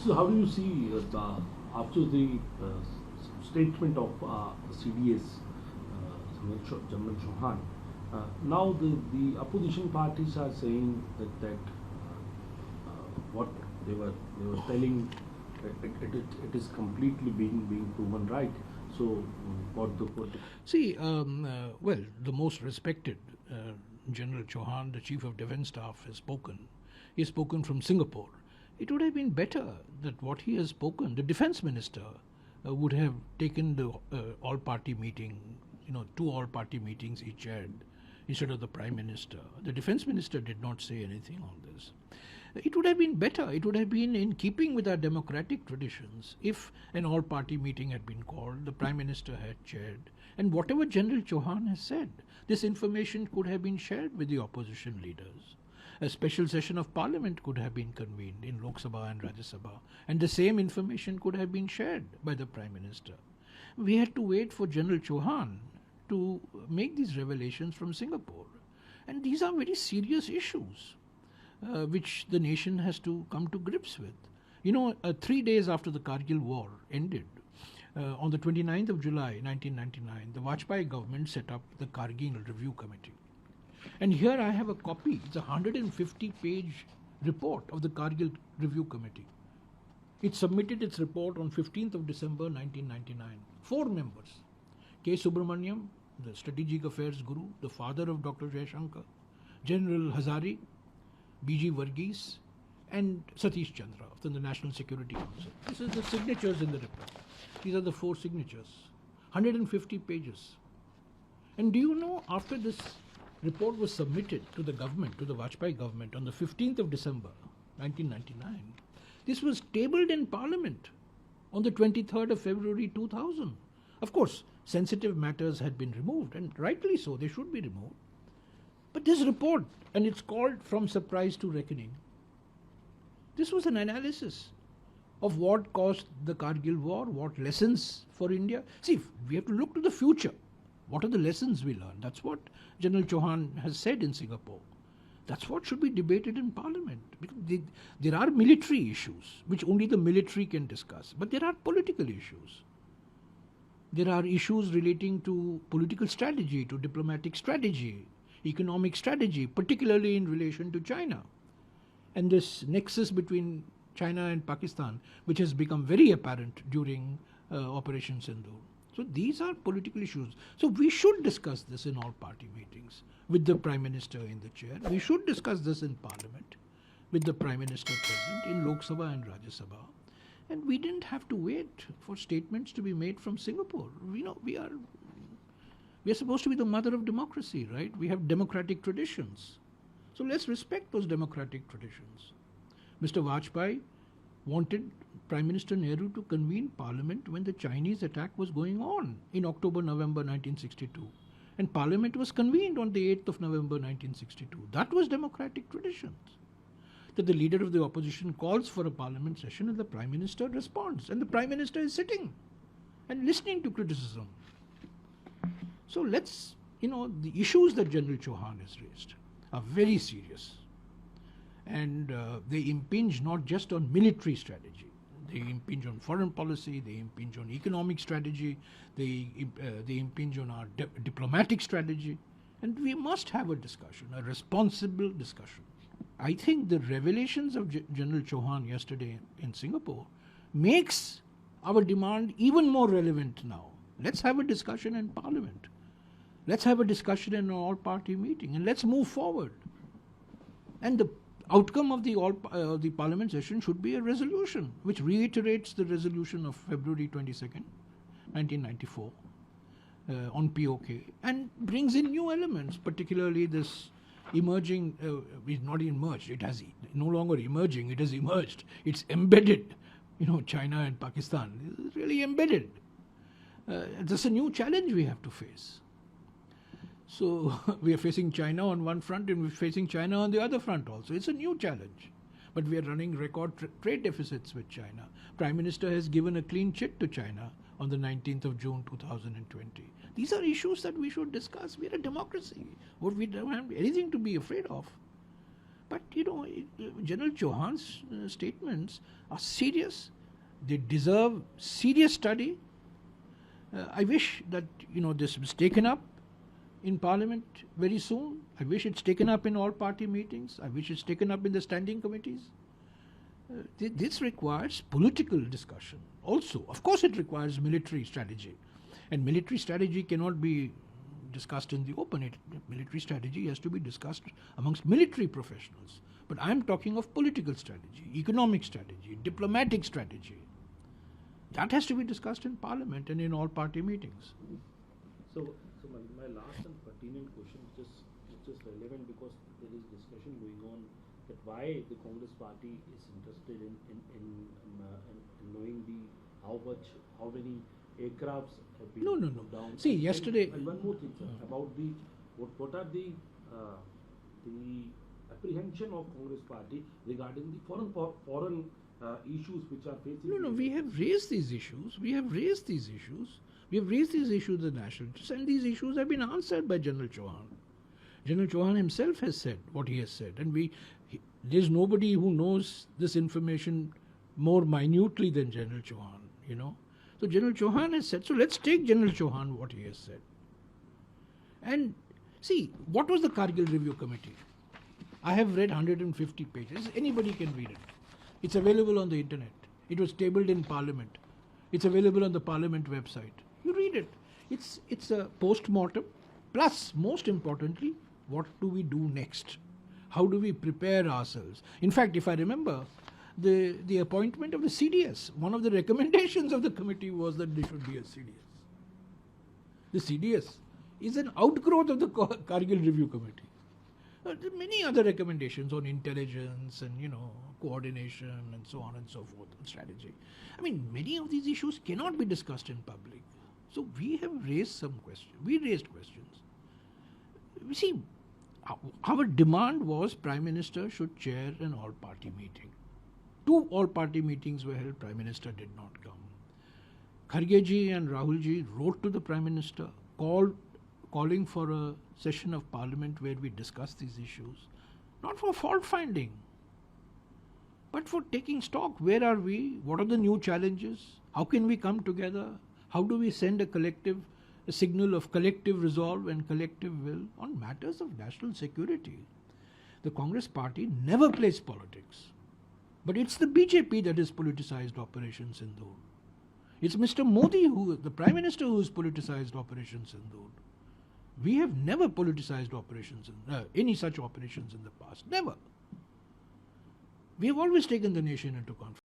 So how do you see after the statement of the CDS General Chauhan? Now the opposition parties are saying that what they were telling it is completely being proven right. So what the See, well, the most respected General Chauhan, the Chief of Defence Staff, has spoken. He has spoken from Singapore. It would have been better that what he has spoken, the Defence Minister would have taken the all-party meeting, 2 all-party meetings he chaired, instead of the Prime Minister. The Defence Minister did not say anything on this. It would have been better, it would have been in keeping with our democratic traditions if an all-party meeting had been called, the Prime Minister had chaired, and whatever General Chauhan has said, this information could have been shared with the opposition leaders. A special session of Parliament could have been convened in Lok Sabha and Rajya Sabha, and the same information could have been shared by the Prime Minister. We had to wait for General Chauhan to make these revelations from Singapore. And these are very serious issues which the nation has to come to grips with. 3 days after the Kargil war ended, on the 29th of July 1999, the Vajpayee government set up the Kargil Review Committee. And here I have a copy. It's a 150-page report of the Kargil Review Committee. It submitted its report on 15th of December 1999. 4 members. K. Subramaniam, the Strategic Affairs Guru, the father of Dr. Jaishankar, General Hazari, B.G. Varghese, and Satish Chandra from the National Security Council. This is the signatures in the report. These are the 4 signatures. 150 pages. And do you know, after this report was submitted to the government, to the Vajpayee government, on the 15th of December 1999, this was tabled in Parliament on the 23rd of February 2000. Of course, sensitive matters had been removed, and rightly so, they should be removed. But this report, and it's called From Surprise to Reckoning, this was an analysis of what caused the Kargil war, what lessons for India. See, we have to look to the future. What are the lessons we learn? That's what General Chauhan has said in Singapore. That's what should be debated in Parliament. Because there are military issues, which only the military can discuss. But there are political issues. There are issues relating to political strategy, to diplomatic strategy, economic strategy, particularly in relation to China. And this nexus between China and Pakistan, which has become very apparent during Operation Sindoor. So these are political issues. So we should discuss this in all party meetings with the Prime Minister in the chair. We should discuss this in Parliament with the Prime Minister present in Lok Sabha and Rajya Sabha. And we didn't have to wait for statements to be made from Singapore. We are supposed to be the mother of democracy, right? We have democratic traditions. So let's respect those democratic traditions. Mr. Vajpayee wanted Prime Minister Nehru to convene Parliament when the Chinese attack was going on in October-November 1962. And Parliament was convened on the 8th of November 1962. That was democratic traditions. That the leader of the opposition calls for a Parliament session and the Prime Minister responds. And the Prime Minister is sitting and listening to criticism. So let's, the issues that General Chauhan has raised are very serious. And they impinge not just on military strategy. They impinge on foreign policy, they impinge on economic strategy, they impinge on our diplomatic strategy. And we must have a discussion, a responsible discussion. I think the revelations of General Chauhan yesterday in Singapore makes our demand even more relevant now. Let's have a discussion in Parliament. Let's have a discussion in an all-party meeting and let's move forward. And the outcome of the Parliament session should be a resolution which reiterates the resolution of February 22nd, 1994 on POK and brings in new elements, particularly this emerging, not emerged, it has no longer emerging, it has emerged, it's embedded, China and Pakistan, it's really embedded. That's a new challenge we have to face. So we are facing China on one front and we're facing China on the other front also. It's a new challenge. But we are running record trade deficits with China. Prime Minister has given a clean chit to China on the 19th of June 2020. These are issues that we should discuss. We are a democracy. We don't have anything to be afraid of. But General Chauhan's statements are serious. They deserve serious study. I wish that this was taken up in Parliament very soon. I wish it's taken up in all party meetings. I wish it's taken up in the standing committees. This requires political discussion. Also, of course, it requires military strategy, and military strategy cannot be discussed in the open. Military strategy has to be discussed amongst military professionals. But I'm talking of political strategy, economic strategy, diplomatic strategy. That has to be discussed in Parliament and in all party meetings. So my last and pertinent question is just relevant because there is discussion going on that why the Congress party is interested in knowing how many aircrafts have been No. put down. See, yesterday. And one more thing, sir, about what are the apprehension of Congress party regarding the foreign issues which are facing. No, we have raised these issues. We have raised these issues with the national interest, and these issues have been answered by General Chauhan. General Chauhan himself has said what he has said, and there's nobody who knows this information more minutely than General Chauhan, So General Chauhan has said, so let's take General Chauhan what he has said. And see, what was the Kargil Review Committee? I have read 150 pages. Anybody can read it. It's available on the internet. It was tabled in Parliament. It's available on the Parliament website. You read it. It's a post-mortem. Plus, most importantly, what do we do next? How do we prepare ourselves? In fact, if I remember, the appointment of the CDS, one of the recommendations of the committee was that there should be a CDS. The CDS is an outgrowth of the Kargil Review Committee. There are many other recommendations on intelligence and, coordination and so on and so forth, and strategy. I mean, many of these issues cannot be discussed in public. So we have raised some questions. We raised questions. You see, our demand was Prime Minister should chair an all-party meeting. 2 all-party meetings were held. Prime Minister did not come. Kharge and Rahul wrote to the Prime Minister, calling for a session of Parliament where we discuss these issues, not for fault finding, but for taking stock. Where are we? What are the new challenges? How can we come together? How do we send a signal of collective resolve and collective will on matters of national security? The Congress party never plays politics, but it's the BJP that has politicized Operation Sindoor. It's Mr. Modi, the Prime Minister, who has politicized Operation Sindoor. We have never politicized any such operations in the past. Never. We have always taken the nation into conflict.